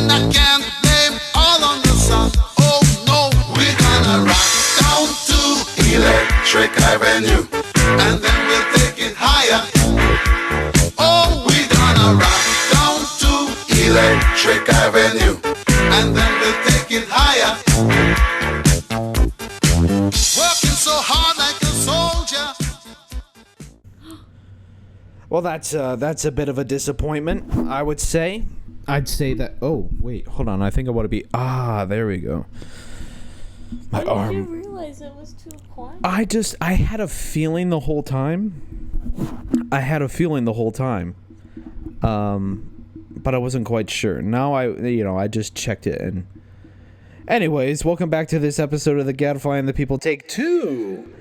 And I can't blame all on the sun. Oh no, we're gonna rock down to Electric Avenue, and then we'll take it higher. Oh, we're gonna rock down to Electric Avenue, and then we'll take it higher. Working so hard like a soldier. Well, that's a bit of a disappointment, I would say. I'd say that. Oh, wait, hold on. I think I want to be. There we go. My arm. Did you realize it was too quiet? I had a feeling the whole time. But I wasn't quite sure. Now I just checked it. And anyways, welcome back to this episode of the Gadfly and the People Take 2.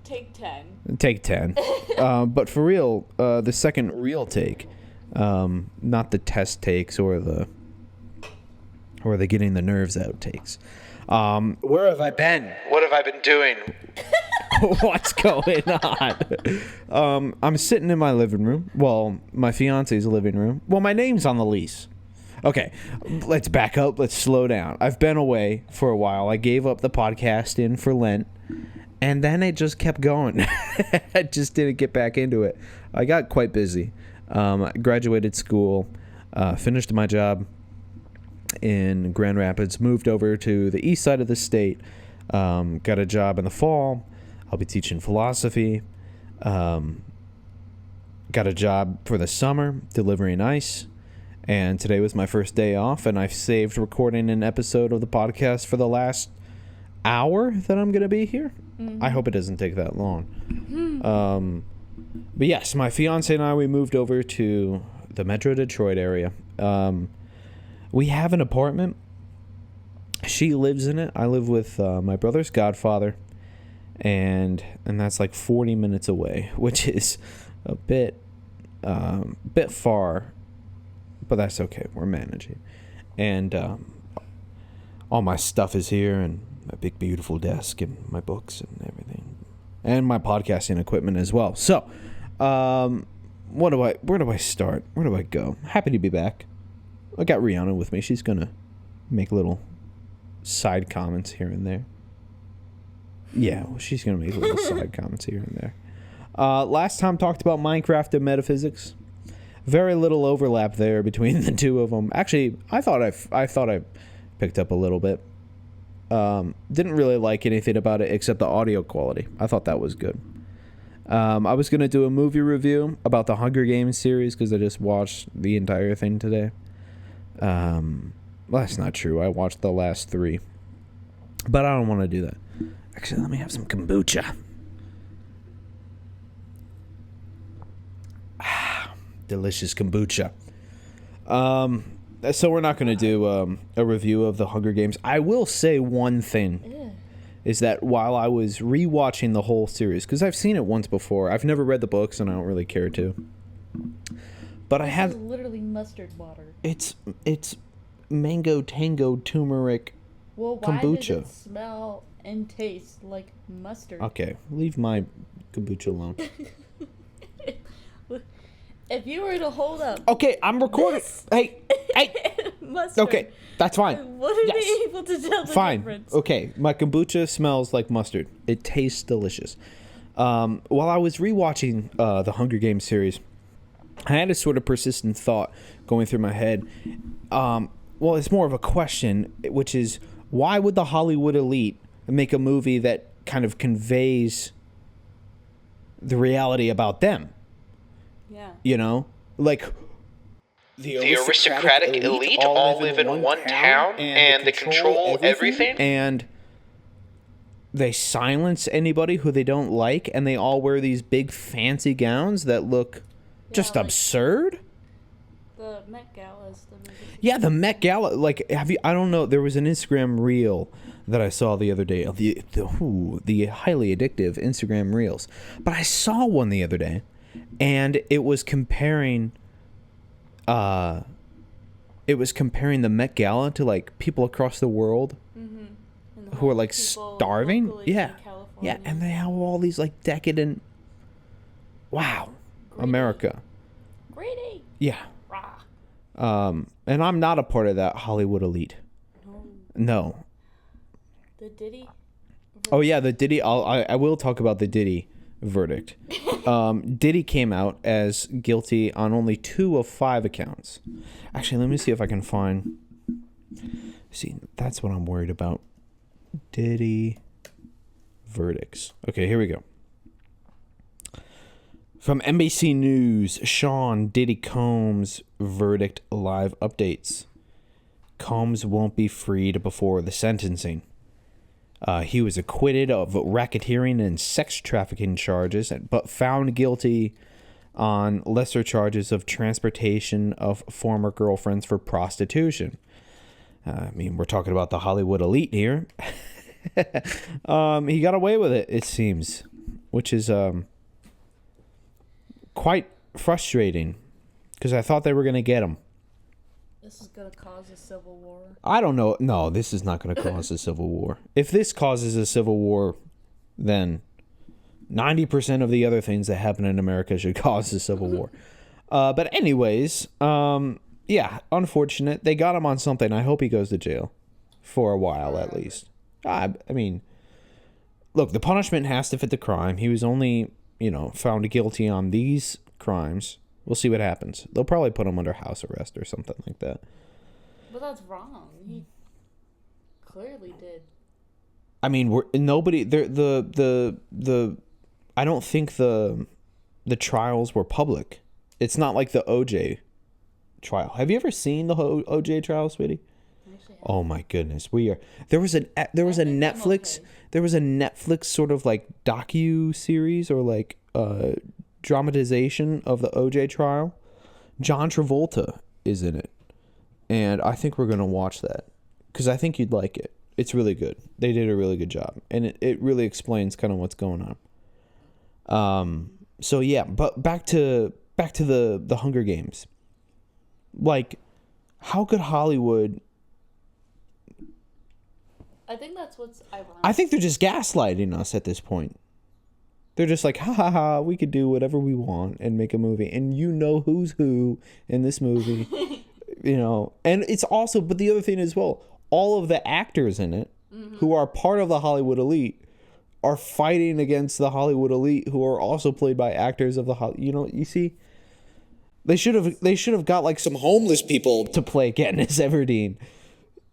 Take 10. Take 10. But for real, the second real take. Not the test takes or the getting the nerves out takes. Where have I been? What have I been doing? What's going on? I'm sitting in my living room. Well, my fiance's living room. Well, my name's on the lease. Okay, let's back up. Let's slow down. I've been away for a while. I gave up the podcast for Lent. And then it just kept going. I just didn't get back into it. I got quite busy. I graduated school, finished my job in Grand Rapids, moved over to the east side of the state, got a job in the fall. I'll be teaching philosophy. Got a job for the summer, delivering ice. And today was my first day off, and I've saved recording an episode of the podcast for the last hour that I'm going to be here. Mm-hmm. I hope it doesn't take that long. Mm-hmm. But yes, my fiance and I, we moved over to the Metro Detroit area. We have an apartment. She lives in it. I live with my brother's godfather, and that's like 40 minutes away, which is a bit far, but that's okay. We're managing. And all my stuff is here, and my big beautiful desk and my books and everything, and my podcasting equipment as well. So where do I start? Where do I go? Happy to be back. I got Rihanna with me. She's gonna make little side comments here and there. Yeah, well, she's gonna make little side comments here and there. Last time talked about Minecraft and metaphysics. Very little overlap there between the two of them. Actually, I thought I picked up a little bit. Didn't really like anything about it except the audio quality. I thought that was good. I was going to do a movie review about the Hunger Games series because I just watched the entire thing today. Well, that's not true. I watched the last 3. But I don't want to do that. Actually, let me have some kombucha. Delicious kombucha. So we're not going to do a review of the Hunger Games. I will say one thing. Is that while I was rewatching the whole series, because I've seen it once before, I've never read the books and I don't really care to. But I have literally mustard water. It's mango tango turmeric Well, why kombucha. does it smell and taste like mustard? Okay, leave my kombucha alone. If you were to hold up... Okay, I'm recording. Hey. mustard. Okay, that's fine. I wouldn't be able to tell the difference. Okay, my kombucha smells like mustard. It tastes delicious. While I was rewatching the Hunger Games series, I had a sort of persistent thought going through my head. Well, it's more of a question, which is, why would the Hollywood elite make a movie that kind of conveys the reality about them? Yeah. You know? Like... The aristocratic elite all live in one town, and they control everything. And they silence anybody who they don't like, and they all wear these big fancy gowns that look just like absurd. The Met Gala is the movie. Yeah, the Met Gala. Like, I don't know. There was an Instagram reel that I saw the other day of the highly addictive Instagram reels. But I saw one the other day, and it was comparing. It was comparing the Met Gala to like people across the world who are like starving. Yeah, yeah, and they have all these like decadent. Wow, Greedy. America. Greedy. Yeah. Rah. And I'm not a part of that Hollywood elite. No. The Diddy? Oh, yeah, the Diddy. I will talk about the Diddy verdict. Diddy came out as guilty on only 2 of 5 accounts. Actually, let me see if I can find... See, that's what I'm worried about. Diddy verdicts. Okay, here we go. From NBC News, Sean Diddy Combs verdict live updates. Combs won't be freed before the sentencing. He was acquitted of racketeering and sex trafficking charges, but found guilty on lesser charges of transportation of former girlfriends for prostitution. I mean, we're talking about the Hollywood elite here. He got away with it seems, which is quite frustrating because I thought they were going to get him. This is going to cause a civil war. I don't know. No, this is not going to cause a civil war. If this causes a civil war, then 90% of the other things that happen in America should cause a civil war. But anyways, yeah, unfortunate. They got him on something. I hope he goes to jail for a while at least. I mean, look, the punishment has to fit the crime. He was only, found guilty on these crimes. We'll see what happens. They'll probably put him under house arrest or something like that. But that's wrong. He clearly did. I mean, I don't think the trials were public. It's not like the OJ trial. Have you ever seen the OJ trial, sweetie? Oh my goodness, there was a Netflix sort of like docu series or like dramatization of the OJ trial. John Travolta is in it, and I think we're gonna watch that because I think you'd like it. It's really good. They did a really good job, and it really explains kind of what's going on. So yeah, but back to the Hunger Games. Like, how could Hollywood? I think that's what's ironic. I think they're just gaslighting us at this point. They're just like, ha ha ha, we could do whatever we want and make a movie. And you know who's who in this movie. And it's also, but the other thing as well, all of the actors in it who are part of the Hollywood elite are fighting against the Hollywood elite who are also played by actors of the you see? They should have got like some homeless people to play Katniss Everdeen.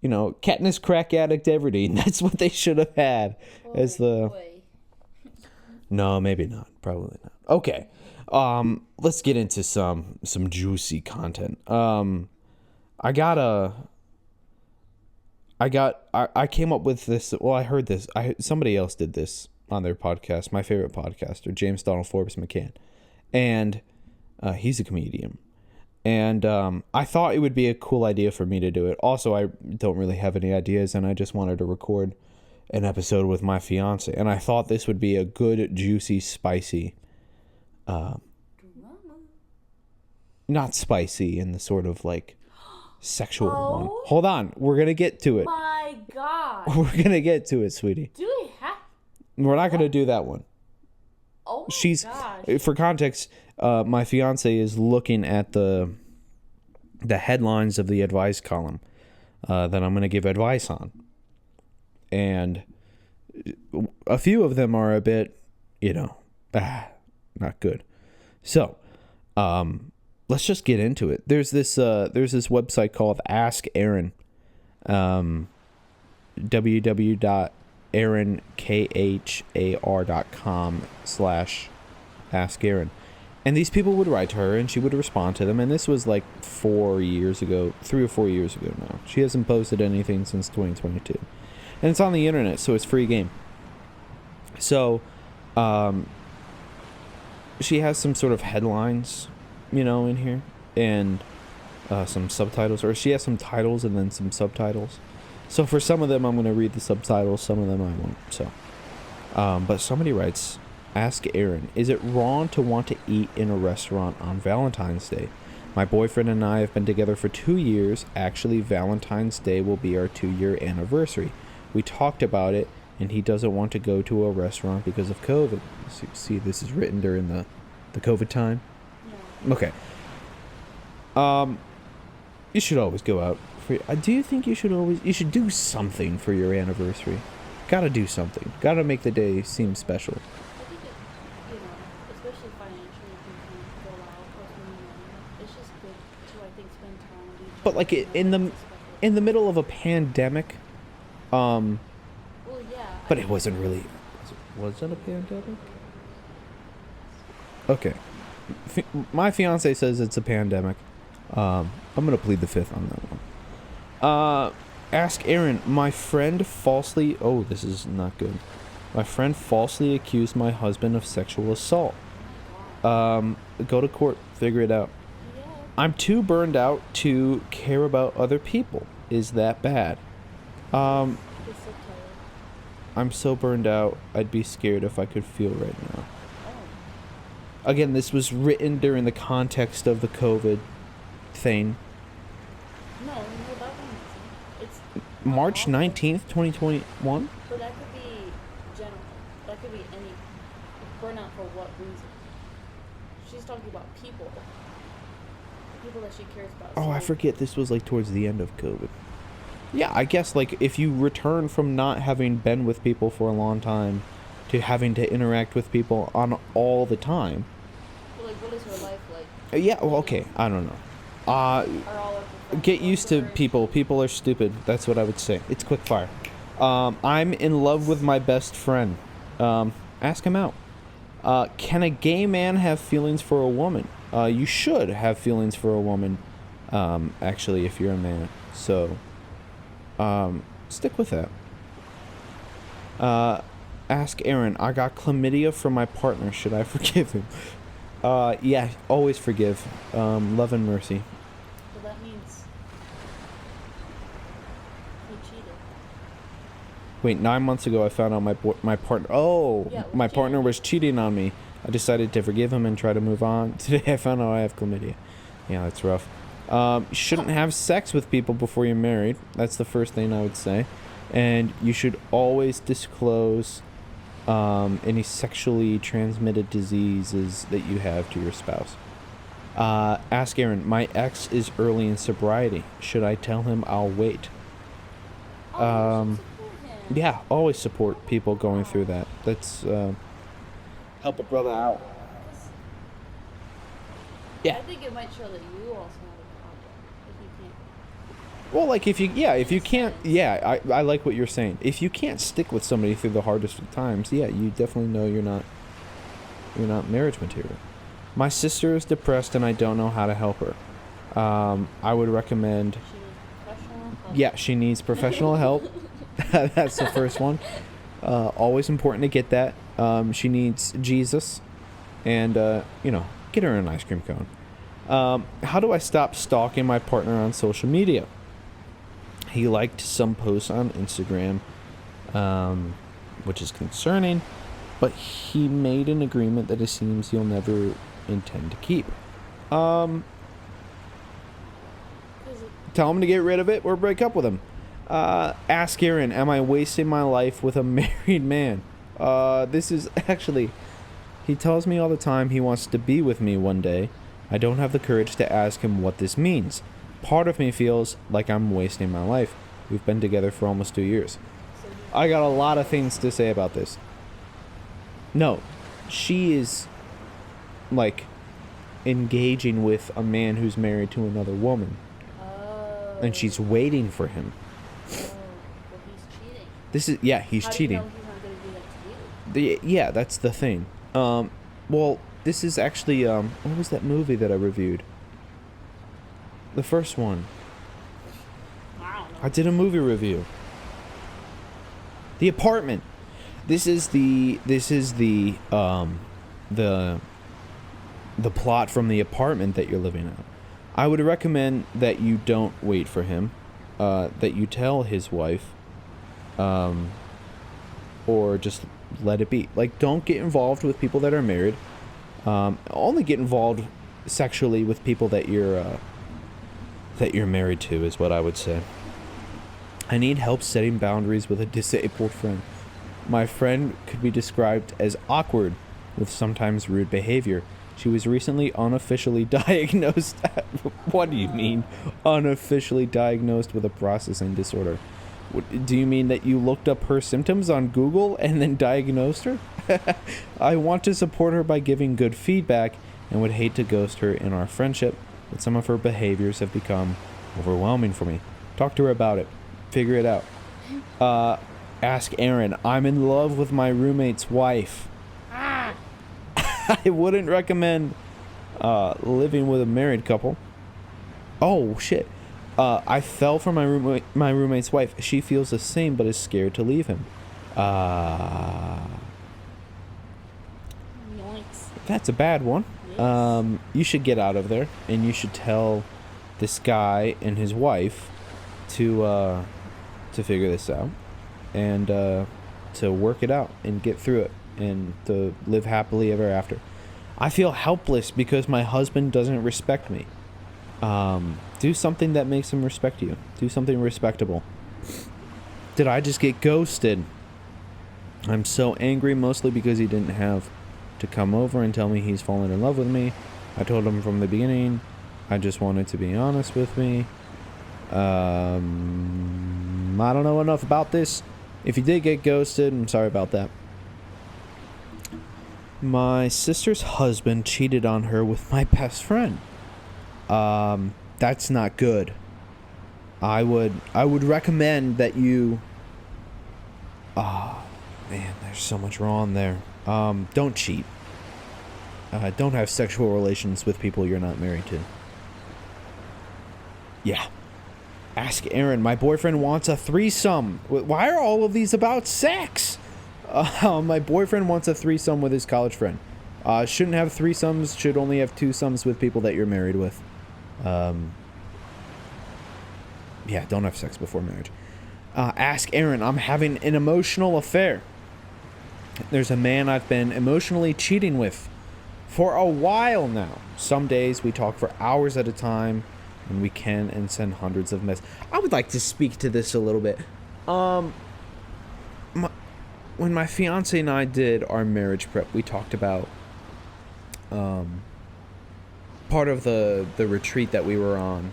Katniss crack addict Everdeen. That's what they should have had as the... Boy. No, maybe not. Probably not. Okay. Let's get into some juicy content. I came up with this. Well, I heard this. Somebody else did this on their podcast. My favorite podcaster, James Donald Forbes McCann. And he's a comedian. And I thought it would be a cool idea for me to do it. Also, I don't really have any ideas, and I just wanted to record an episode with my fiance. And I thought this would be a good, juicy, spicy... not spicy in the sort of, like, sexual one. Hold on. We're going to get to it. My God. We're going to get to it, sweetie. Do we have... We're not going to do that one. Oh, my gosh. For context, my fiance is looking at the headlines of the advice column that I'm going to give advice on. And a few of them are a bit, not good. So, let's just get into it. There's this website called Ask Aaron, www.aaronkhr.com/Ask Aaron. And these people would write to her, and she would respond to them. And this was like 3 or 4 years ago now. She hasn't posted anything since 2022. And it's on the internet, so it's free game. So, she has some sort of headlines, in here. And some subtitles. Or she has some titles and then some subtitles. So for some of them, I'm going to read the subtitles. Some of them I won't. So, but somebody writes... Ask Aaron, is it wrong to want to eat in a restaurant on Valentine's Day? My boyfriend and I have been together for 2 years. Actually, Valentine's Day will be our 2-year anniversary. We talked about it, and he doesn't want to go to a restaurant because of COVID. See, this is written during the COVID time? Yeah. Okay. You should always go out. Do you think you should do something for your anniversary? Gotta do something. Gotta make the day seem special. I think it, especially financially, if you can go out or spend money, it's just good to, I think, spend time with each But like other, in the middle of a pandemic, Well, yeah. but it wasn't really. Was it a pandemic? Okay. My fiance says it's a pandemic. I'm gonna plead the fifth on that one. Ask Aaron. My friend falsely. Oh, this is not good. My friend falsely accused my husband of sexual assault. Go to court. Figure it out. Yeah. I'm too burned out to care about other people. Is that bad? It's so tired. I'm so burned out. I'd be scared if I could feel right now. Oh. Again, this was written during the context of the COVID thing. No, that one isn't. It's March awful. 19th, 2021? But that could be general. That could be any burnout for what reason. She's talking about people. People that she cares about. Oh, I So, forget this was like towards the end of COVID. Yeah, I guess like if you return from not having been with people for a long time to having to interact with people on all the time. but, like, what is her life like? Yeah, well, okay, I don't know. Are all of her friends Get close used with to her? people. People are stupid. That's what I would say. It's quick fire. I'm in love with my best friend. Ask him out. Can a gay man have feelings for a woman? You should have feelings for a woman, actually, if you're a man. So, stick with that. Ask Aaron. I got chlamydia from my partner. Should I forgive him? Yeah, always forgive. Love and mercy. So that means he cheated. Wait, 9 months ago I found out my partner. Oh, Yeah, my cheating. partner was cheating on me. I decided to forgive him and try to move on. Today I found out I have chlamydia. Yeah, that's rough. You shouldn't have sex with people before you're married. That's the first thing I would say. And you should always disclose any sexually transmitted diseases that you have to your spouse. Ask Aaron. My ex is early in sobriety. Should I tell him I'll wait? Oh, Um, you should support him. Yeah, always support people going through that. That's help a brother out. Yeah. I think it might show that you also have a problem if you can't. Well, like if you can't, yeah, I like what you're saying. If you can't stick with somebody through the hardest of times, yeah, you definitely know you're not marriage material. My sister is depressed and I don't know how to help her. I would recommend. She needs professional help. Yeah, she needs professional help. That's the first one. Always important to get that. She needs Jesus, and get her an ice cream cone. How do I stop stalking my partner on social media? He liked some posts on Instagram, which is concerning, but he made an agreement that it seems he'll never intend to keep. Is it- Tell him to get rid of it or break up with him. Ask Aaron, am I wasting my life with a married man? This is actually, he tells me all the time he wants to be with me one day. I don't have the courage to ask him what this means. Part of me feels like I'm wasting my life. We've been together for almost 2 years. so you- I got a lot of things to say about this. No, she is, like, engaging with a man who's married to another woman, Oh. and she's waiting for him. Oh, well, he's cheating. This is, yeah, he's How cheating. Do you know he's not gonna do that to you? Yeah, that's the thing. Well, this is actually, what was that movie that I reviewed? The first one. I don't know. I did a movie review. The Apartment. This is the plot from The Apartment that you're living in. I would recommend that you don't wait for him, that you tell his wife, or just let it be. Like, don't get involved with people that are married. Only get involved sexually with people that you're married to, is what I would say. I need help setting boundaries with a disabled friend. My friend could be described as awkward with sometimes rude behavior. She was recently unofficially diagnosed. What do you mean, unofficially diagnosed with a processing disorder? Do you mean that you looked up her symptoms on Google and then diagnosed her? I want to support her by giving good feedback and would hate to ghost her in our friendship, but some of her behaviors have become overwhelming for me. Talk to her about it. Figure it out. Ask Aaron. I'm in love with my roommate's wife. I wouldn't recommend living with a married couple. Oh, shit. I fell for my roommate's wife. She feels the same but is scared to leave him. Yoinks. That's a bad one. Yes. You should get out of there, and you should tell this guy and his wife to figure this out, and to work it out and get through it, and to live happily ever after. I feel helpless because my husband doesn't respect me. Do something that makes him respect you. Do something respectable. Did I just get ghosted? I'm so angry, mostly because he didn't have to come over and tell me he's fallen in love with me. I told him from the beginning. I just wanted to be honest with me. I don't know enough about this. If you did get ghosted, I'm sorry about that. My sister's husband cheated on her with my best friend. That's not good. I would recommend that you... man, there's so much wrong there. Don't cheat. Don't have sexual relations with people you're not married to. Yeah. Ask Aaron. My boyfriend wants a threesome. Why are all of these about sex? My boyfriend wants a threesome with his college friend. Shouldn't have threesomes. Should only have twosomes with people that you're married with. Yeah, don't have sex before marriage. Ask Aaron. I'm having an emotional affair. There's a man I've been emotionally cheating with for a while now. Some days we talk for hours at a time, and we can and send hundreds of messages. I would like to speak to this a little bit. When my fiance and I did our marriage prep, we talked about part of the retreat that we were on.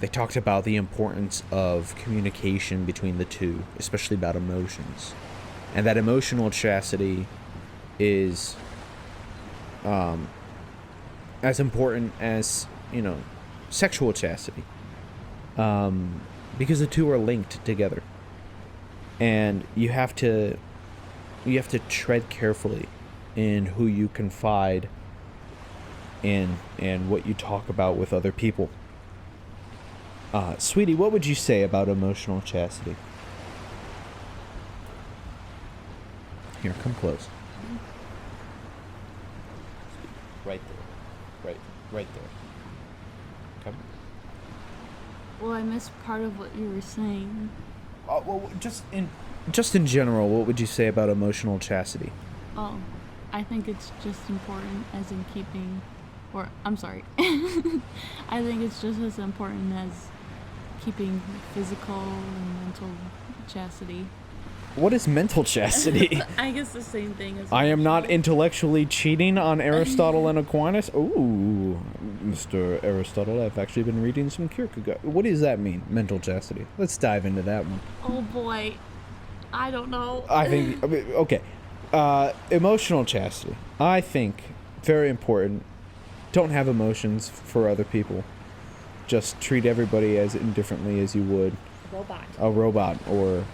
They talked about the importance of communication between the two, especially about emotions. And that emotional chastity is as important as, sexual chastity. Because the two are linked together. And you have to tread carefully in who you confide in and what you talk about with other people. Sweetie, what would you say about emotional chastity? Here, come close. Right there. Right there. Come. Well, I missed part of what you were saying. Well, just in general, what would you say about emotional chastity? Oh, I think it's just important as in keeping, or I'm sorry. I think it's just as important as keeping physical and mental chastity. What is mental chastity? I guess the same thing as I am not emotional. intellectually cheating on Aristotle and Aquinas. Ooh, Mr. Aristotle, I've actually been reading some Kierkegaard. What does that mean, mental chastity? Let's dive into that one. Oh boy, I don't know. Okay. Emotional chastity. I think very important. Don't have emotions for other people. Just treat everybody as indifferently as you would a robot or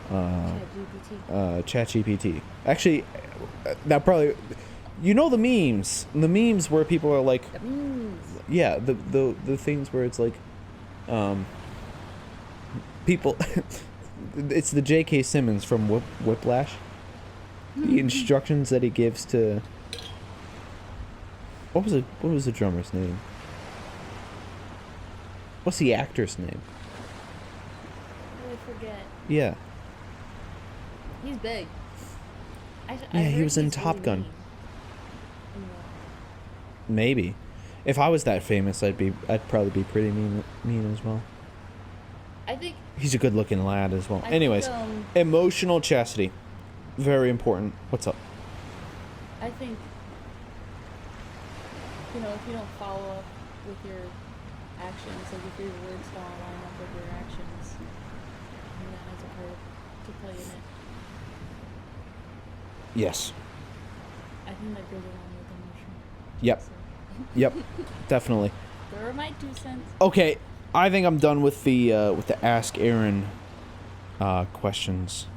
ChatGPT. Actually, that probably, the memes. The memes where people are like, yeah, the things where it's like, people. It's the J.K. Simmons from Whiplash. The instructions that he gives to. What was the drummer's name? What's the actor's name? I forget. Yeah. He's big. Yeah, he was in Top Gun. Maybe. If I was that famous, I'd probably be pretty mean as well. I think he's a good-looking lad as well. I Anyways, think, emotional chastity, very important. What's up? I think if you don't follow up with your actions, like if your words don't line up with your actions, then that has a part to play in it. Yes. I think that goes along with emotion. Yep. So. Yep. Definitely. There are my 2 cents. Okay, I think I'm done with the Ask Aaron questions.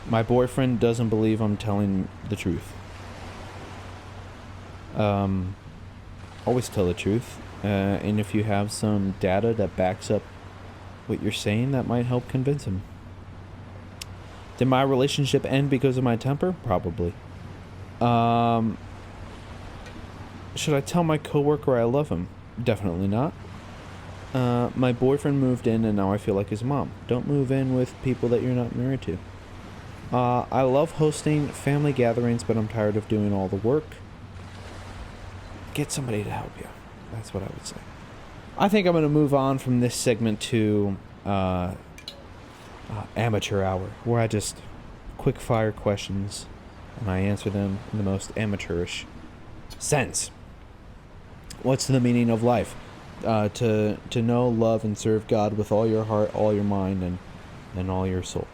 My boyfriend doesn't believe I'm telling the truth. Always tell the truth. And if you have some data that backs up what you're saying, that might help convince him. Did my relationship end because of my temper? Probably. Should I tell my coworker I love him? Definitely not. My boyfriend moved in and now I feel like his mom. Don't move in with people that you're not married to. I love hosting family gatherings, but I'm tired of doing all the work. Get somebody to help you. That's what I would say. I think I'm going to move on from this segment to amateur hour, where I just quick fire questions and I answer them in the most amateurish sense. What's the meaning of life? To know, love, and serve God with all your heart, all your mind, and all your soul.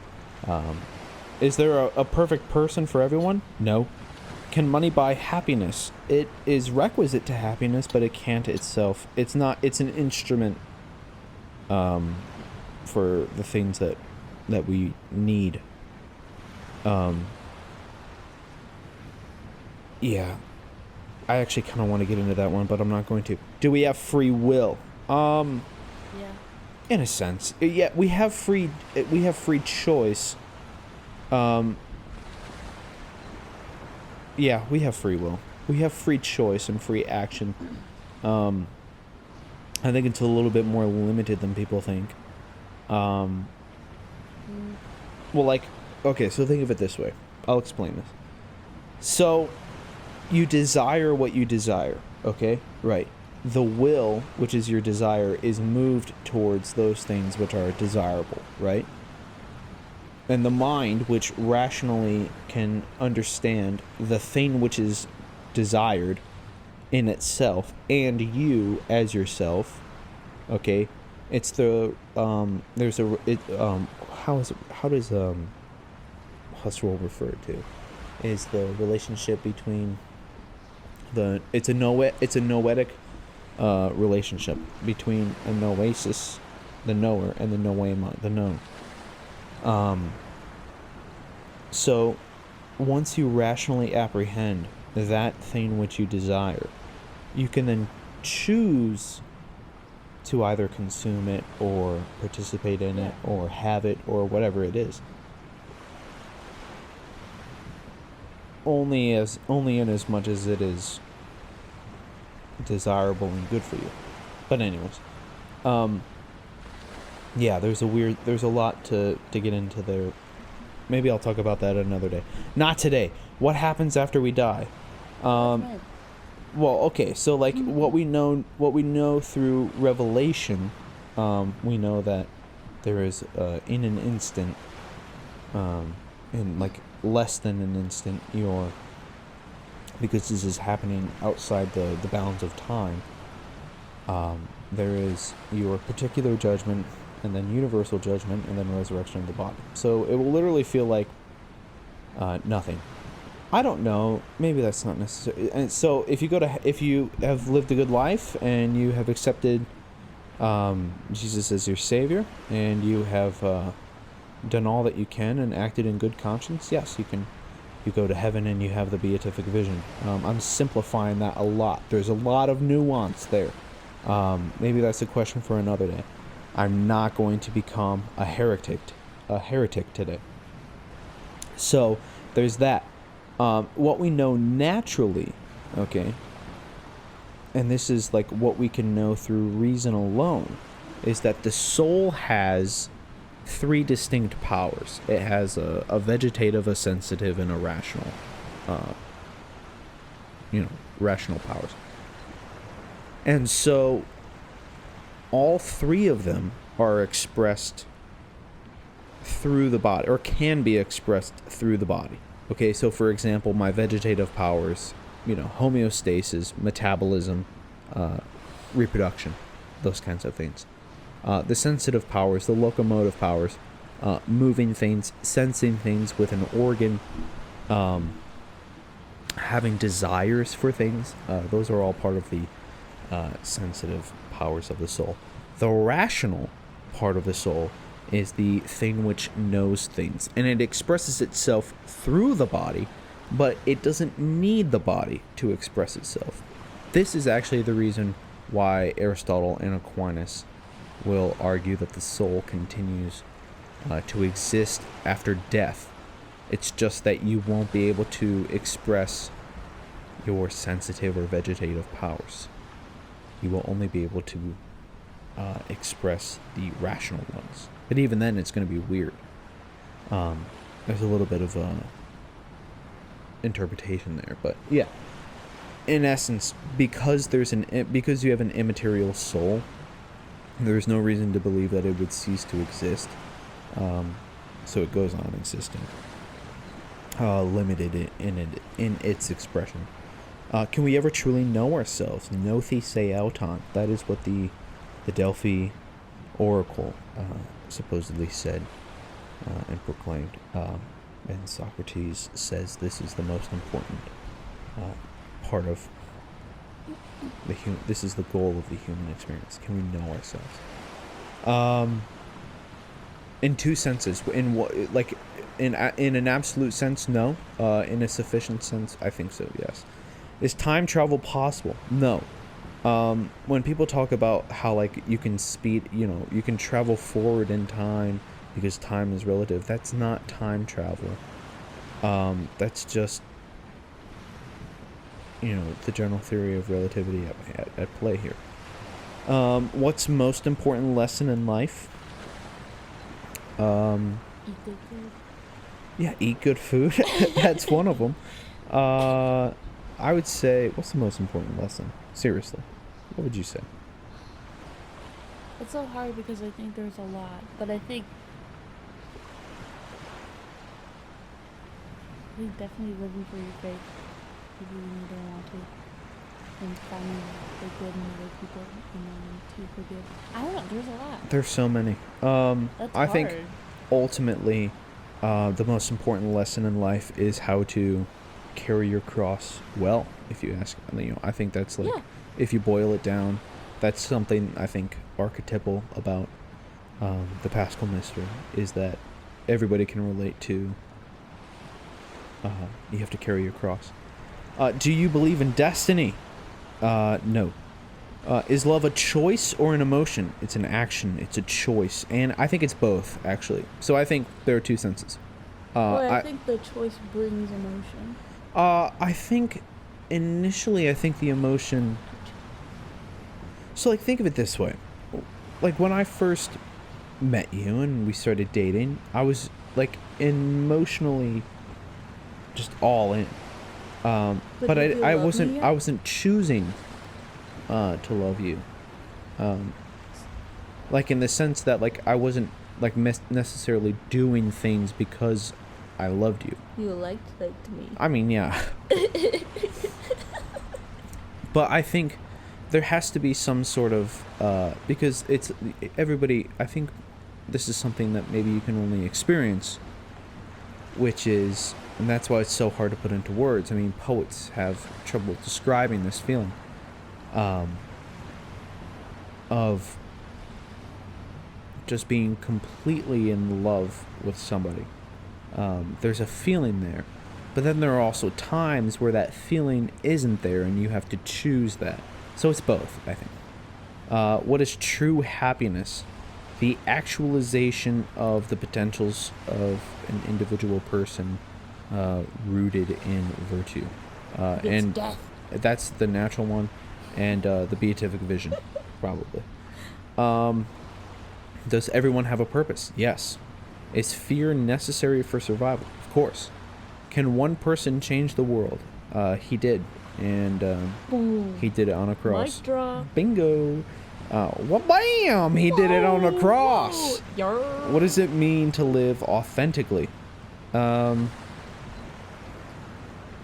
Is there a perfect person for everyone? No. Can money buy happiness? It is requisite to happiness, but it can't itself. It's not. It's an instrument for the things that we need. Yeah. I actually kind of want to get into that one, but I'm not going to. Do we have free will? Yeah. In a sense. Yeah, we have free choice. Yeah, we have free will. We have free choice and free action. I think it's a little bit more limited than people think. Well, like, okay, so think of it this way. I'll explain this. So, you desire what you desire, okay? Right. The will, which is your desire, is moved towards those things which are desirable, right? And the mind, which rationally can understand the thing which is desired in itself, and you as yourself, okay? It's the, there's a, it, how does Husserl refer to? Is the relationship between it's a noetic relationship between a noesis, the knower, and the noema, the known. So once you rationally apprehend that thing which you desire, you can then choose to either consume it or participate in it or have it or whatever it is. Only in as much as it is desirable and good for you. But anyways, yeah, there's a lot to get into there. Maybe I'll talk about that another day. Not today. What happens after we die? Well, okay, so like what we know through Revelation, we know that there is in an instant, in like less than an instant, because this is happening outside the bounds of time, there is your particular judgment, and then universal judgment, and then resurrection of the body. So it will literally feel like nothing. I don't know. Maybe that's not necessary. And so if you have lived a good life and you have accepted Jesus as your Savior, and you have done all that you can and acted in good conscience, yes, you go to heaven and you have the beatific vision. I'm simplifying that a lot. There's a lot of nuance there. Maybe that's a question for another day. I'm not going to become a heretic today. So there's that. What we know naturally, okay, and this is like what we can know through reason alone, is that the soul has 3 distinct powers. It has a vegetative, a sensitive, and a rational, rational powers. And so all 3 of them are expressed through the body, or can be expressed through the body. Okay, so for example, my vegetative powers homeostasis, metabolism, reproduction, those kinds of things. The sensitive powers, the locomotive powers, moving things, sensing things with an organ, having desires for things, those are all part of the sensitive powers of the soul. The rational part of the soul is the thing which knows things, and it expresses itself through the body, but it doesn't need the body to express itself. This is actually the reason why Aristotle and Aquinas will argue that the soul continues to exist after death. It's just that you won't be able to express your sensitive or vegetative powers. You will only be able to express the rational ones. But even then, it's going to be weird. There's a little bit of interpretation there, but yeah. In essence, because you have an immaterial soul, there's no reason to believe that it would cease to exist. So it goes on existing, limited in its expression. Can we ever truly know ourselves? Nothi se auton. That is what the Delphi oracle supposedly said and proclaimed. And Socrates says this is the most important part of the human. This is the goal of the human experience. Can we know ourselves? In two senses. In what, like, in an absolute sense, no. In a sufficient sense, I think so. Yes. Is time travel possible? No. When people talk about how, like, you can you can travel forward in time because time is relative, that's not time travel. That's just, the general theory of relativity at play here. What's most important lesson in life? Eat good food. Yeah, eat good food. That's one of them. I would say, what's the most important lesson? Seriously, what would you say? It's so hard because I think there's a lot, but I think definitely living for your faith, even when you don't want to, and finding the good in other people, and to forgive. I don't know. There's a lot. There's so many. That's I hard. think ultimately, the most important lesson in life is how to carry your cross well. If you ask, I think that's like, Yeah. if you boil it down, that's something I think archetypal about the Paschal Mystery is that everybody can relate to. You have to carry your cross. Do you believe in destiny? No. Is love a choice or an emotion? It's an action. It's a choice. And I think it's both, actually. So I think there are two senses. I think the choice brings emotion. I think initially, the emotion... So, like, think of it this way. Like, when I first met you and we started dating, I was, like, emotionally just all in. But I wasn't choosing to love you. Like, in the sense that, like, I wasn't, like, necessarily doing things because I loved you. You liked me. I mean, yeah. But I think there has to be some sort of, because it's, everybody, I think this is something that maybe you can only experience, which is, and that's why it's so hard to put into words. I mean, poets have trouble describing this feeling of just being completely in love with somebody. There's a feeling there, but then there are also times where that feeling isn't there and you have to choose that. So it's both, I think. What is true happiness? The actualization of the potentials of an individual person rooted in virtue. And death. That's the natural one, and the beatific vision, probably. Does everyone have a purpose? Yes. Is fear necessary for survival? Of course. Can one person change the world? He did, and he did it on a cross. Mic drop. Bingo. Well, bam! He did it on a cross. What does it mean to live authentically?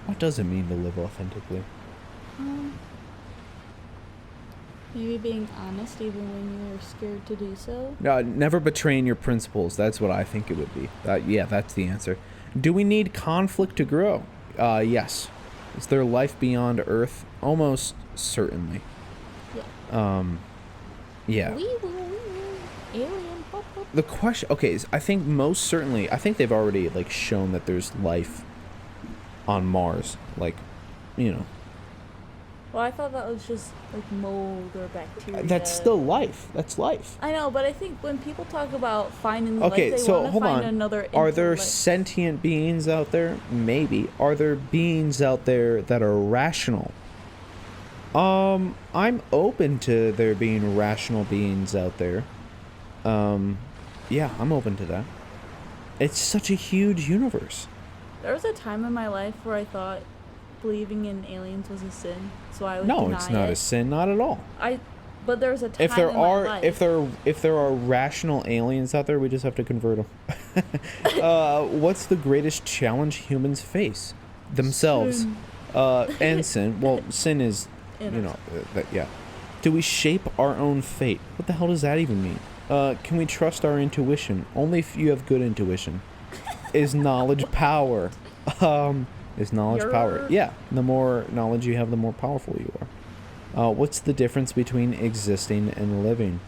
What does it mean to live authentically? Maybe being honest even when you're scared to do so. Never betraying your principles. That's what I think it would be. Yeah, that's the answer. Do we need conflict to grow? Yes. Is there life beyond Earth? Almost certainly. Yeah. Yeah. Alien. Pop, pop. The question, okay, I think most certainly, I think they've already, like, shown that there's life on Mars. Like, you know. Well, I thought that was just like mold or bacteria. That's still life. That's life. I know, but I think when people talk about finding Okay, life, they so want to hold find on. another. Are there life. sentient beings out there? Maybe. Are there beings out there that are rational? I'm open to there being rational beings out there. Yeah, I'm open to that. It's such a huge universe. There was a time in my life where I thought believing in aliens was a sin, so I would No, deny it's not it. a sin, not at all. But there was a time If there in my are life. if there are rational aliens out there, we just have to convert them. What's the greatest challenge humans face? Themselves. Sin. And sin. Well, sin is, In you us. know, yeah. Do we shape our own fate? What the hell does that even mean? Can we trust our intuition? Only if you have good intuition. Is knowledge power? Is knowledge power? You're- Yeah. The more knowledge you have, the more powerful you are. What's the difference between existing and living?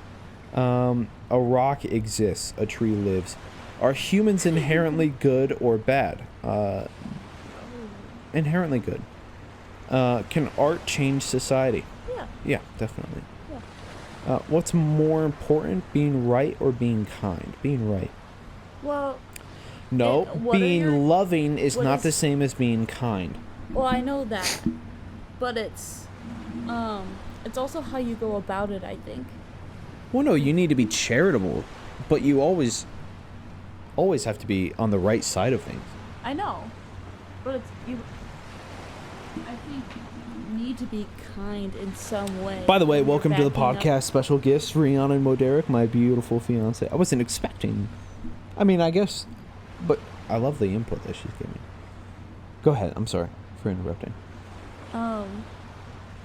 A rock exists, a tree lives. Are humans inherently good or bad? Inherently good. Can art change society? Yeah. Yeah, definitely. Yeah. What's more important, being right or being kind? Being right. Well, No, what are being your- loving is what not is- the same as being kind. I know that, but it's also how you go about it. I think. Well, no, you need to be charitable, but you always have to be on the right side of things. I know, but it's you. I think you need to be kind in some way. By the way, when you're welcome to the backing up- podcast. Special guests, Rihanna and Moderic, my beautiful fiance. I wasn't expecting. I mean, I guess, but I love the input that she's giving. Go ahead. I'm sorry for interrupting.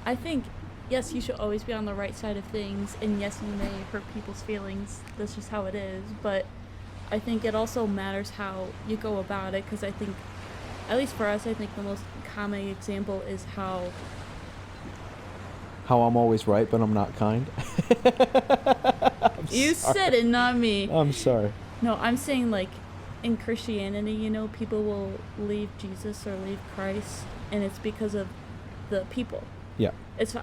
I think, yes, you should always be on the right side of things, and yes, you may hurt people's feelings. That's just how it is. But I think it also matters how you go about it, because I think, at least for us, I think the most common example is how. How I'm always right, but I'm not kind. You said it, not me. I'm sorry. No, I'm saying, like, in Christianity, you know, people will leave Jesus or leave Christ, and it's because of the people. Yeah.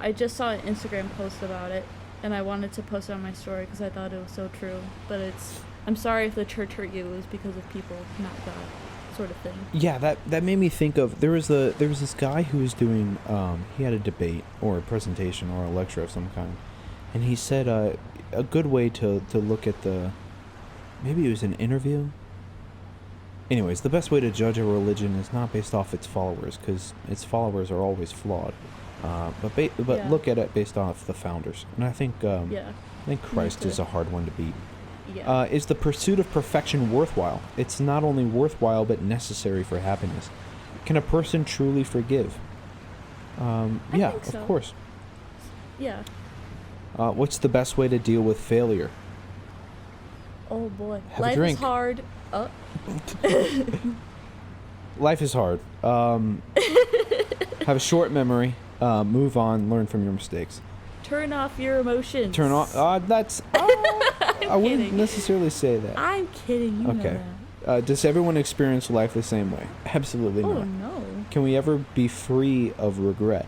I just saw an Instagram post about it, and I wanted to post it on my story because I thought it was so true. But I'm sorry if the church hurt you. It was because of people, not God, sort of thing. Yeah, that made me think of there was this guy who was doing he had a debate or a presentation or a lecture of some kind, and he said a good way to look at maybe it was an interview. Anyways, the best way to judge a religion is not based off its followers, because its followers are always flawed. But Yeah. look at it based off the founders, and I think Yeah. I think Christ is a hard one to beat. Yeah. Is the pursuit of perfection worthwhile? It's not only worthwhile, but necessary for happiness. Can a person truly forgive? Yeah, think so. of course. Yeah. What's the best way to deal with failure? Oh boy. Have a Life drink. is hard. Life is hard. Have a short memory. Move on. Learn from your mistakes. Turn off your emotions. Turn on. That's. I wouldn't kidding. necessarily say that. I'm kidding. You Okay. know that. Does everyone experience life the same way? Absolutely Oh not. no. Can we ever be free of regret?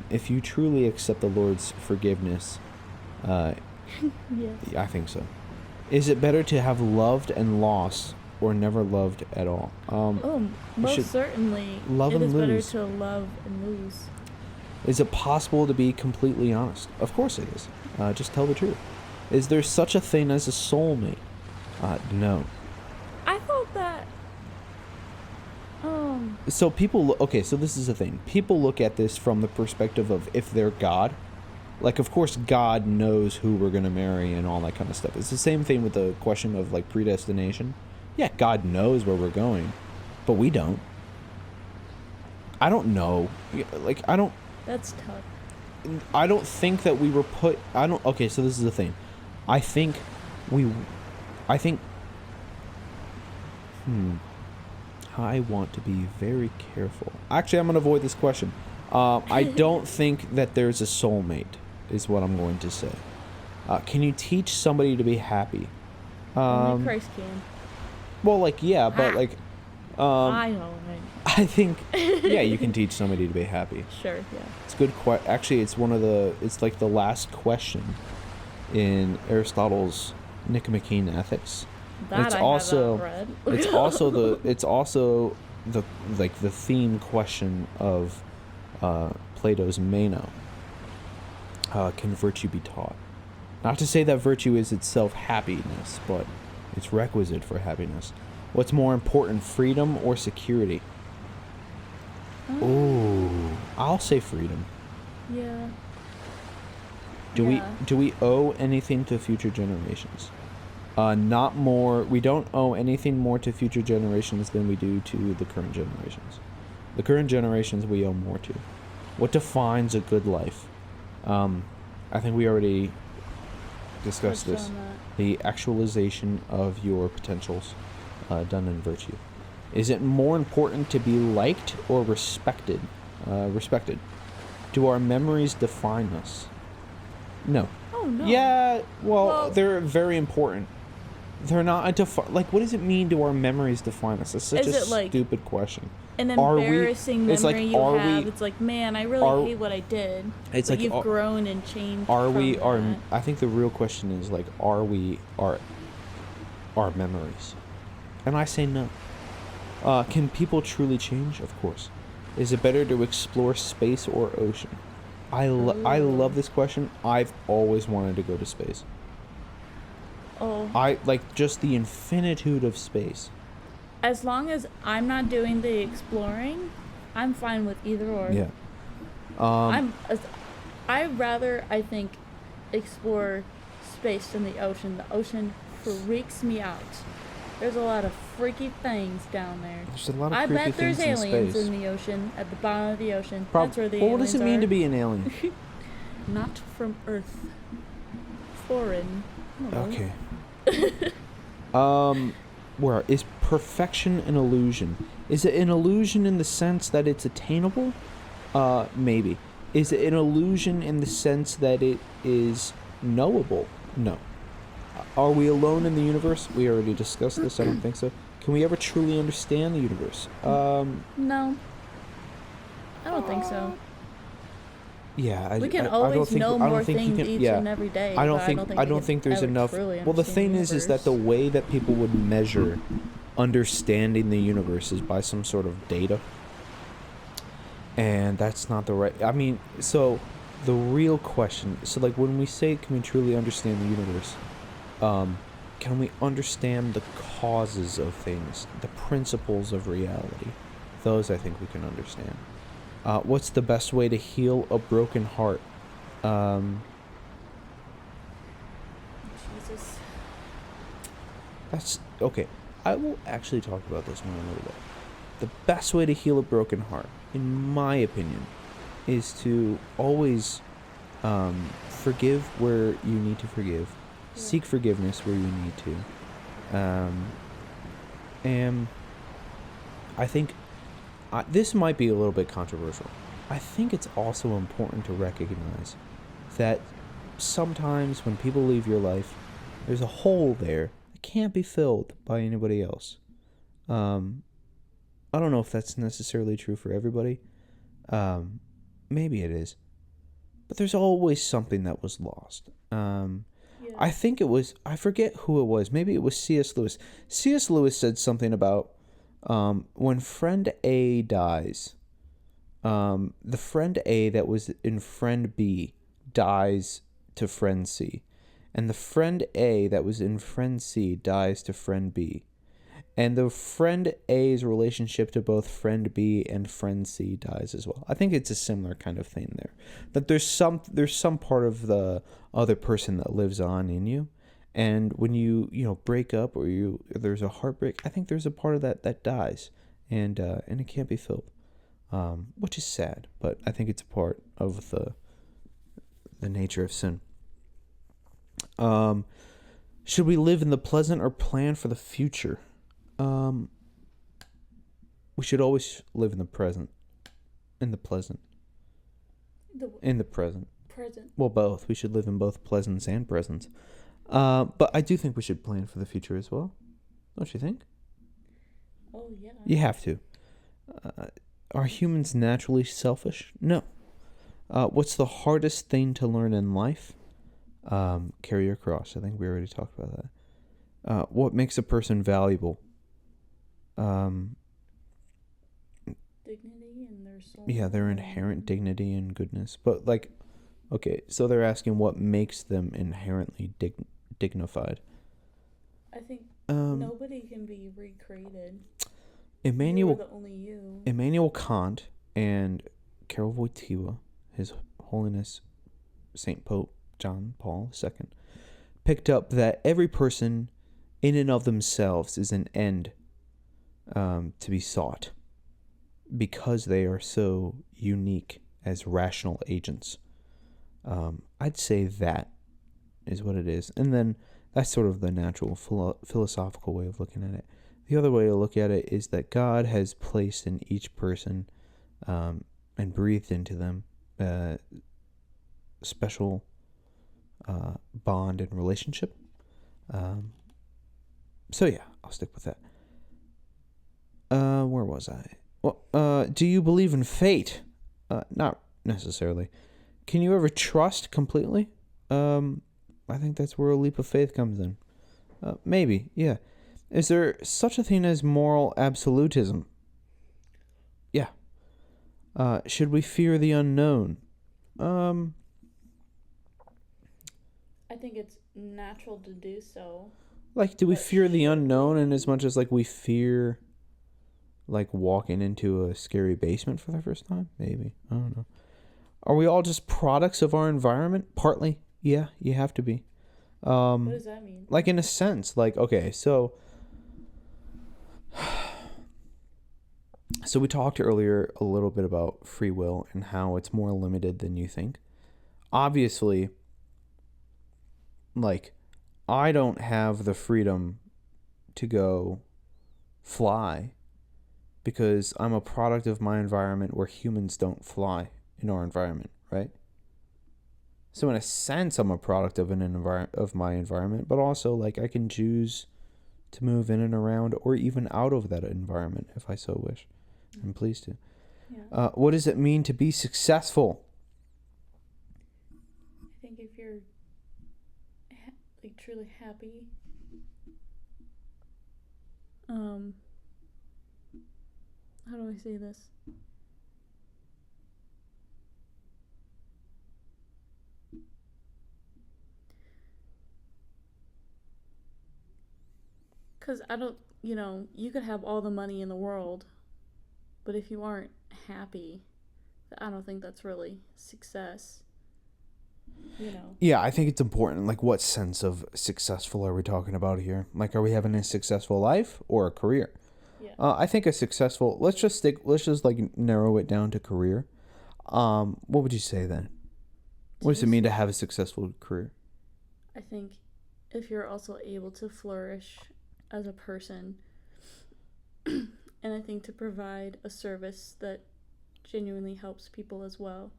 If you truly accept the Lord's forgiveness, Yes. I think so. Is it better to have loved and lost, or never loved at all? Most should certainly. love It and is better lose. to love and lose. Is it possible to be completely honest? Of course it is. Just tell the truth. Is there such a thing as a soulmate? No. I thought that. So okay, so this is the thing. People look at this from the perspective of if they're God. Like, of course, God knows who we're going to marry and all that kind of stuff. It's the same thing with the question of, like, predestination. Yeah, God knows where we're going, but we don't. I don't know. Like, That's tough. I don't think that we were put. Okay, so this is the thing. I think we. I think. I want to be very careful. Actually, I'm going to avoid this question. I don't think that there's a soulmate, is what I'm going to say. Can you teach somebody to be happy? Only Christ can. Well, like, yeah, but like. I know. I think, yeah, you can teach somebody to be happy. Sure, yeah. It's good. Actually, it's like the last question in Aristotle's Nicomachean Ethics. That I haven't read. it's also the theme question of Plato's Meno. Can virtue be taught? Not to say that virtue is itself happiness, but it's requisite for happiness. What's more important, freedom or security? Ooh, I'll say freedom. Yeah. Do we owe anything to future generations? Not more. We don't owe anything more to future generations than we do to the current generations. The current generations we owe more to. What defines a good life? I think we already discussed this. The actualization of your potentials, done in virtue. Is it more important to be liked or respected? Respected. Do our memories define us? No. Oh no. Yeah. Well, they're very important. They're not like. What does it mean? Do our memories define us? That's such a stupid question. An embarrassing memory you have. It's like, man, I really hate what I did. It's like you've grown and changed. I think the real question is like, are we our memories? And I say no. Can people truly change? Of course. Is it better to explore space or ocean? I love this question. I've always wanted to go to space. Oh. I like just the infinitude of space. As long as I'm not doing the exploring, I'm fine with either or. Yeah. I'd rather, I think, explore space than the ocean. The ocean freaks me out. There's a lot of freaky things down there. There's a lot of creepy things in space. I bet there's aliens in the ocean, at the bottom of the ocean. That's where the aliens are. What does it mean to be an alien? Not from Earth. Foreign. Okay. Where is perfection an illusion? Is it an illusion in the sense that it's attainable? Maybe. Is it an illusion in the sense that it is knowable? No. Are we alone in the universe? We already discussed this. I don't think so. Can we ever truly understand the universe? No. I don't think so. Yeah, we can always know more things each and every day. I don't think there's enough. Well, the thing is that the way that people would measure understanding the universe is by some sort of data, and that's not the right. I mean, so the real question. So, like, when we say, can we truly understand the universe? Can we understand the causes of things, the principles of reality? Those I think we can understand. What's the best way to heal a broken heart? Jesus. That's okay. I will actually talk about this one a little bit. The best way to heal a broken heart, in my opinion, is to always forgive where you need to forgive. Yeah. Seek forgiveness where you need to. And I think this might be a little bit controversial. I think it's also important to recognize that sometimes when people leave your life, there's a hole there that can't be filled by anybody else. I don't know if that's necessarily true for everybody. Maybe it is. But there's always something that was lost. I think it was, I forget who it was. Maybe it was C.S. Lewis. C.S. Lewis said something about when friend A dies, the friend A that was in friend B dies to friend C. And the friend A that was in friend C dies to friend B. And the friend A's relationship to both friend B and friend C dies as well. I think it's a similar kind of thing there. That there's some part of the other person that lives on in you. And when you break up or there's a heartbreak, I think there's a part of that dies, and it can't be filled. which is sad, but I think it's a part of the nature of sin. Should we live in the present or plan for the future? We should always live in the present. In the pleasant. In the present. Present. Well, both. We should live in both pleasance and presence. But I do think we should plan for the future as well. Don't you think? Oh, yeah. You have to. Are humans naturally selfish? No. What's the hardest thing to learn in life? Carry your cross. I think we already talked about that. What makes a person valuable? Dignity in their soul. Yeah, their inherent dignity and goodness. But like, okay, so they're asking what makes them inherently dignified. I think nobody can be recreated. Immanuel, You're the only you. Immanuel Kant and Karol Wojtyła, His Holiness Saint Pope John Paul II, picked up that every person in and of themselves is an end to be sought because they are so unique as rational agents. I'd say that is what it is. And then that's sort of the natural philosophical way of looking at it. The other way to look at it is that God has placed in each person and breathed into them a special bond and relationship. So yeah, I'll stick with that. Where was I? Well, do you believe in fate? Not necessarily. Can you ever trust completely? I think that's where a leap of faith comes in. Maybe, yeah. Is there such a thing as moral absolutism? Yeah. Should we fear the unknown? I think it's natural to do so. Like, do we fear the unknown in as much as, like, we fear, like, walking into a scary basement for the first time? Maybe. I don't know. Are we all just products of our environment? Partly. Yeah, you have to be. What does that mean? Like, in a sense. Like, okay, so we talked earlier a little bit about free will and how it's more limited than you think. Obviously, like, I don't have the freedom to go fly because I'm a product of my environment where humans don't fly in our environment, right? So in a sense, I'm a product of of my environment, but also, like, I can choose to move in and around or even out of that environment if I so wish. I'm pleased to. Yeah. What does it mean to be successful? I think if you're like truly happy, how do I say this? Because I don't, you could have all the money in the world, but if you aren't happy, I don't think that's really success. Yeah, I think it's important. Like, what sense of successful are we talking about here? Like, are we having a successful life or a career? Yeah. I think a successful. Let's just like narrow it down to career. What would you say then? What does it mean to have a successful career? I think if you're also able to flourish as a person, and I think to provide a service that genuinely helps people as well.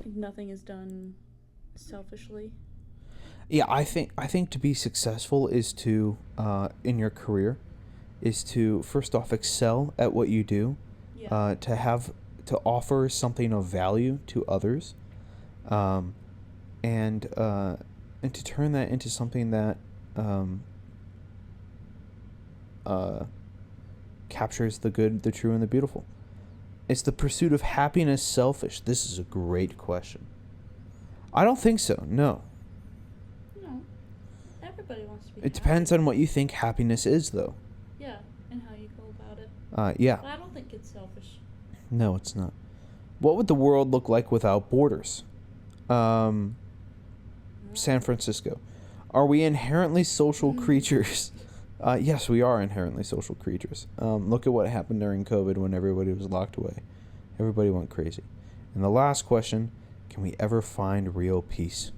Nothing is done selfishly. Yeah, I think to be successful is to in your career is to first off excel at what you do, Yeah. To offer something of value to others, and to turn that into something that captures the good, the true, and the beautiful. Is the pursuit of happiness selfish? This is a great question. I don't think so. No. No. Everybody wants to be It depends on what you think happiness is, though. Yeah, and how you go about it. Yeah. But I don't think it's selfish. No, it's not. What would the world look like without borders? San Francisco. Are we inherently social creatures? Yes, we are inherently social creatures. Look at what happened during COVID when everybody was locked away. Everybody went crazy. And the last question, can we ever find real peace?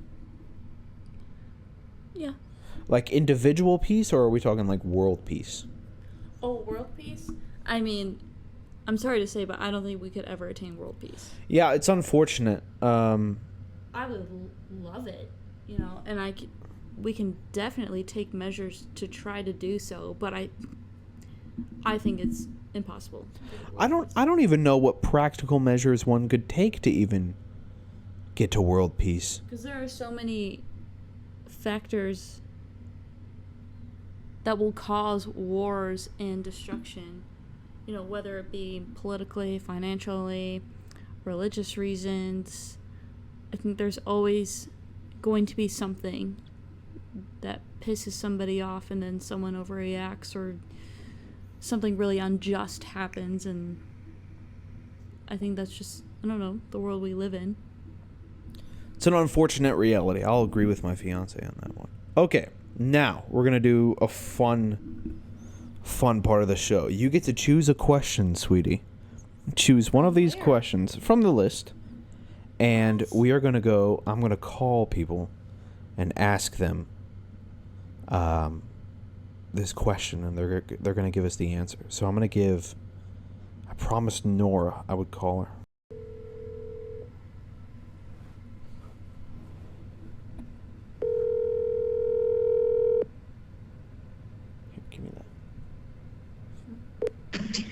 Yeah. Like individual peace, or are we talking like world peace? Oh, world peace? I mean, I'm sorry to say, but I don't think we could ever attain world peace. Yeah, it's unfortunate. I would love it, and we can definitely take measures to try to do so, but I think it's impossible. I don't even know what practical measures one could take to even get to world peace. Because there are so many factors that will cause wars and destruction, whether it be politically, financially, religious reasons. I think there's always going to be something that pisses somebody off, and then someone overreacts, or something really unjust happens, and I think that's just, I don't know, the world we live in. It's an unfortunate reality. I'll agree with my fiance on that one. Okay, now we're going to do a fun part of the show. You get to choose a question, sweetie. Choose one of these questions from the list, and I'm going to call people and ask them this question, and they're going to give us the answer. So I promised Nora I would call her. Here, give me that.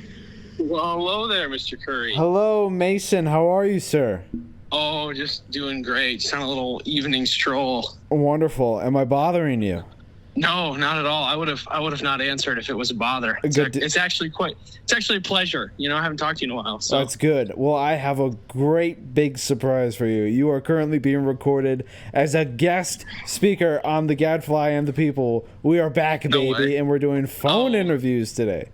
Well, hello there, Mr. Curry. Hello, Mason. How are you, sir? Oh, just doing great. Just on a little evening stroll. Wonderful. Am I bothering you? No, not at all. I would have not answered if it was a bother. It's actually a pleasure. I haven't talked to you in a while. So that's good. Well, I have a great big surprise for you. You are currently being recorded as a guest speaker on The Gadfly and the People. We are back, baby, and we're doing phone interviews today.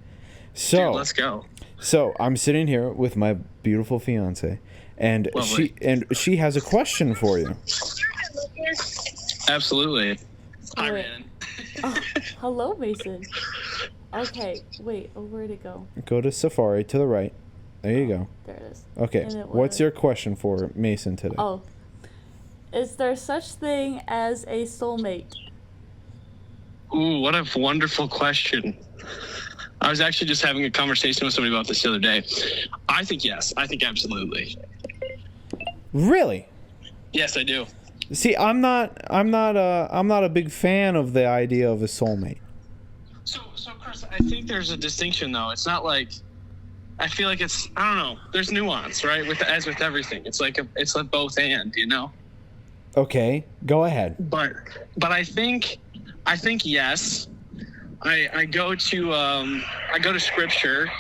So, dude, let's go. So I'm sitting here with my beautiful fiance, and Lovely. she has a question for you. Absolutely. Hi, man. Hello, Mason. Okay, wait. Oh, where'd it go? Go to Safari to the right. There you go. There it is. Okay. What's your question for Mason today? Oh, is there such thing as a soulmate? Ooh, what a wonderful question. I was actually just having a conversation with somebody about this the other day. I think yes. I think absolutely. Really? Yes, I do. See, I'm not a big fan of the idea of a soulmate. So Chris, I think there's a distinction though. It's not like, I feel like it's, I don't know. There's nuance, right? As with everything, it's like both and, Okay, go ahead. But I think yes. I go to scripture.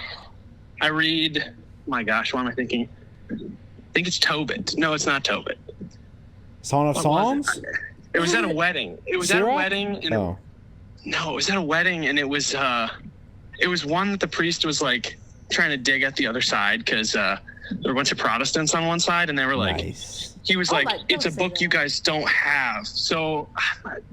I read. My gosh, what am I thinking? I think it's Tobit. No, it's not Tobit. Song of Songs? It was at a wedding. It was at a wedding. And no, it was at a wedding, and it was one that the priest was like trying to dig at the other side because there were a bunch of Protestants on one side, and they were like, nice. He was like, it's a book you guys don't have. So,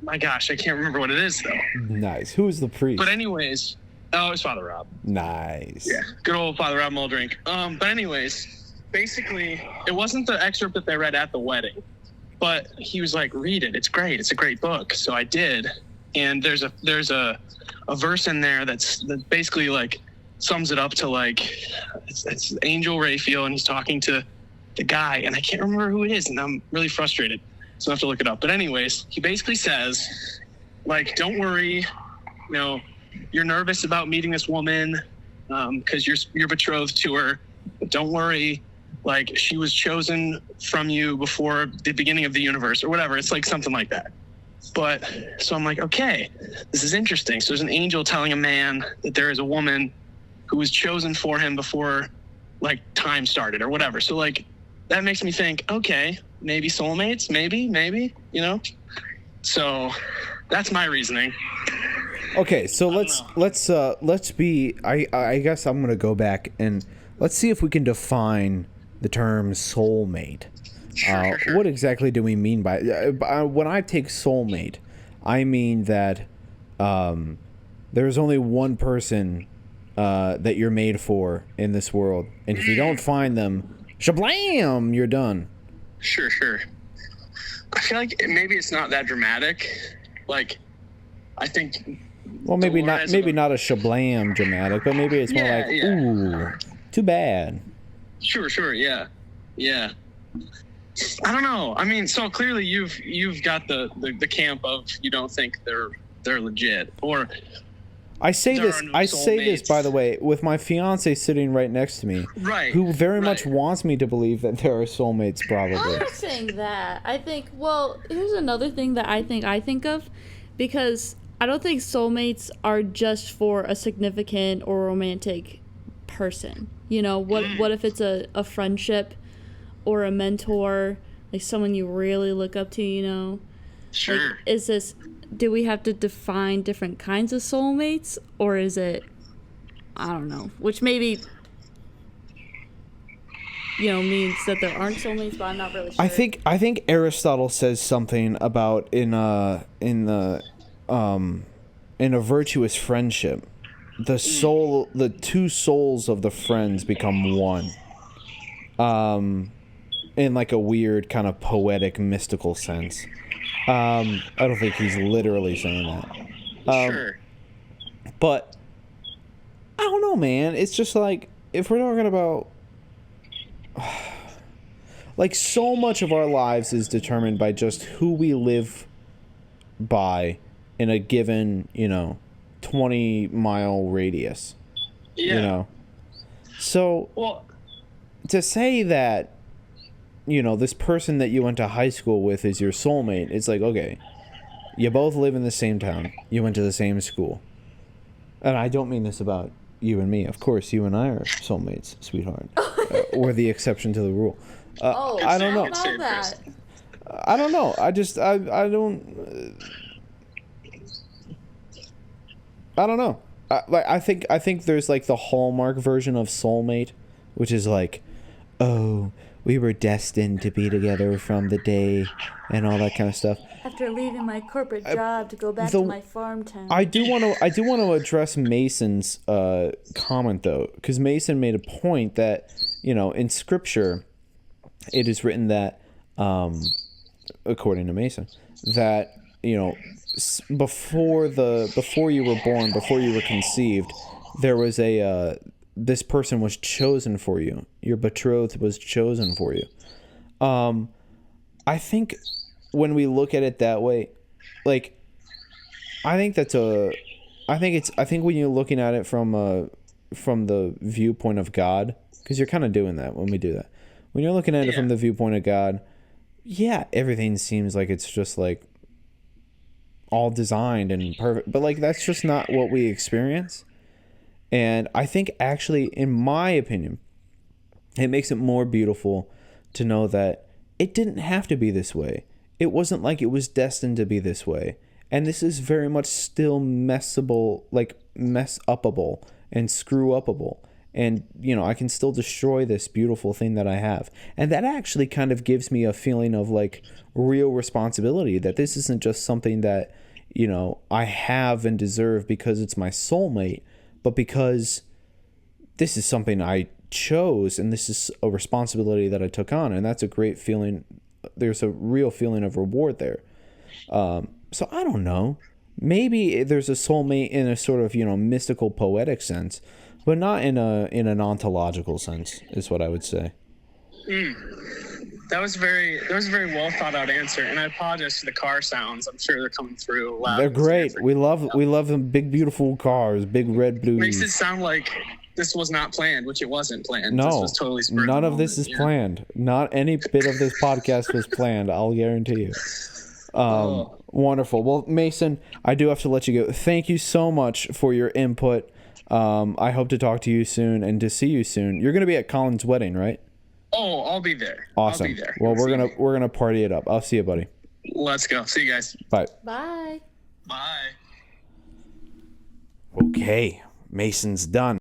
my gosh, I can't remember what it is though. Nice. Who was the priest? But anyways, it was Father Rob. Nice. Yeah, good old Father Rob Muldrink. But anyways, basically, it wasn't the excerpt that they read at the wedding. But he was like, read it. It's great. It's a great book. So I did. And there's a verse in there that basically like sums it up to like, it's Angel Raphael, and he's talking to the guy, and I can't remember who it is, and I'm really frustrated. So I have to look it up. But anyways, he basically says, like, don't worry, you're nervous about meeting this woman because you're betrothed to her. But don't worry. Like, she was chosen from you before the beginning of the universe or whatever. It's like something like that. But so I'm like, okay, this is interesting. So there's an angel telling a man that there is a woman who was chosen for him before like time started or whatever. So like, that makes me think, okay, maybe soulmates, maybe, So that's my reasoning. Okay, so let's be. I guess I'm gonna go back and let's see if we can define the term soulmate. Sure. What exactly do we mean by when I take soulmate? I mean that There's only one person that you're made for in this world, and if you don't find them, shablam, you're done. Sure. I feel like maybe it's not that dramatic. Like, I think. Well, maybe not a shablam dramatic, but maybe it's more like, ooh, too bad. Sure, yeah. I don't know. I mean, so clearly you've got the camp of you don't think they're legit, or I say this by the way with my fiance sitting right next to me, right? Who very much wants me to believe that there are soulmates. Probably. I'm not saying that. I think. Well, here's another thing that I think of, because I don't think soulmates are just for a significant or romantic person. You know, what if it's a friendship or a mentor, like someone you really look up to, you know? Sure. Like, do we have to define different kinds of soulmates, or is it, I don't know, which maybe, you know, means that there aren't soulmates, but I'm not really sure. I think Aristotle says something about in a virtuous friendship, the two souls of the friends become one. In like a weird kind of poetic, mystical sense. I don't think he's literally saying that. Sure. But I don't know, man. It's just like, if we're talking about like, so much of our lives is determined by just who we live by in a given, 20-mile radius. Yeah. You know? So, well, to say that, this person that you went to high school with is your soulmate, it's like, okay, you both live in the same town, you went to the same school. And I don't mean this about you and me. Of course, you and I are soulmates, sweetheart. We're the exception to the rule. I don't know. I don't know. I don't know. I think there's like the Hallmark version of soulmate, which is like, oh, we were destined to be together from the day, and all that kind of stuff. After leaving my corporate job to go back to my farm town. I do want to address Mason's comment though, because Mason made a point that, in Scripture, it is written that, according to Mason, that before you were born, before you were conceived, there was this person was chosen for you. Your betrothed was chosen for you. I think when we look at it that way, like, I think when you're looking at it from the viewpoint of God, because you're kind of doing that when we do that. When you're looking at it from the viewpoint of God, yeah, everything seems like it's just like all designed and perfect, but like that's just not what we experience. And I think actually, in my opinion, it makes it more beautiful to know that it didn't have to be this way. It wasn't like it was destined to be this way. And this is very much still messable, like mess upable and screw upable. And, I can still destroy this beautiful thing that I have. And that actually kind of gives me a feeling of like real responsibility, that this isn't just something that, I have and deserve because it's my soulmate, but because this is something I chose and this is a responsibility that I took on. And that's a great feeling. There's a real feeling of reward there. So I don't know. Maybe there's a soulmate in a sort of, mystical, poetic sense, but not in an ontological sense, is what I would say. That was a very well thought out answer, and I apologize for the car sounds. I'm sure they're coming through loud. They're great. We love them big beautiful cars, big red blues. Makes it sound like this was not planned, which it wasn't planned. No, this was totally spur none of this is planned. Not any bit of this podcast was planned. I'll guarantee you. Wonderful. Well, Mason, I do have to let you go. Thank you so much for your input. I hope to talk to you soon and to see you soon. You're going to be at Colin's wedding, right? Oh, I'll be there. Awesome. I'll be there. Well, we're gonna party it up. I'll see you, buddy. Let's go. See you guys. Bye. Bye. Bye. Okay, Mason's done.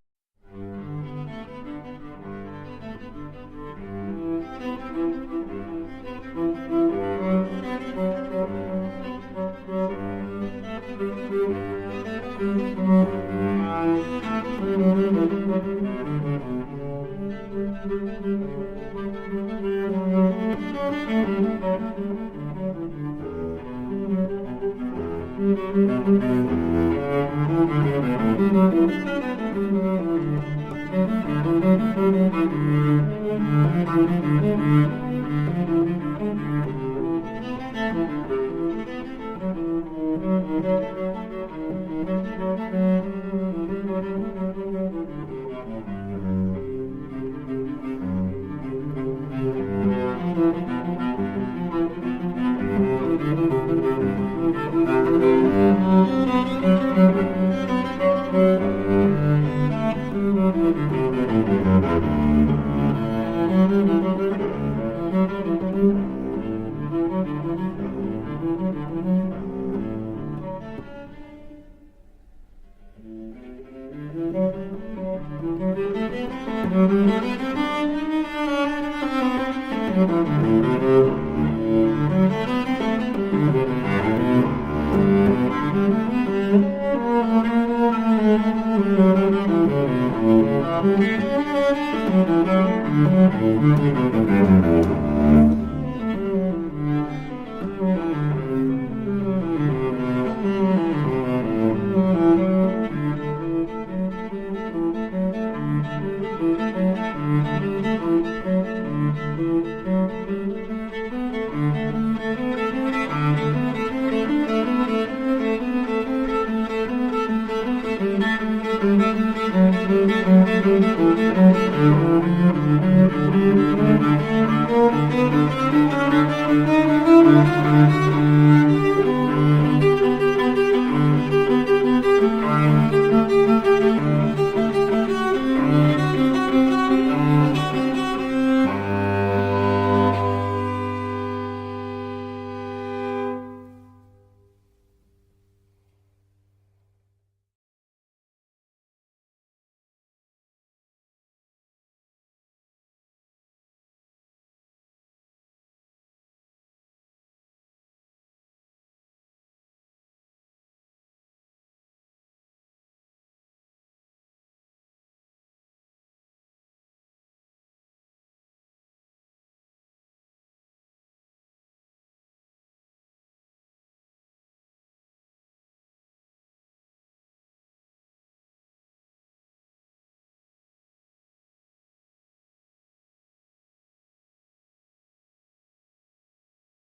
Thank you.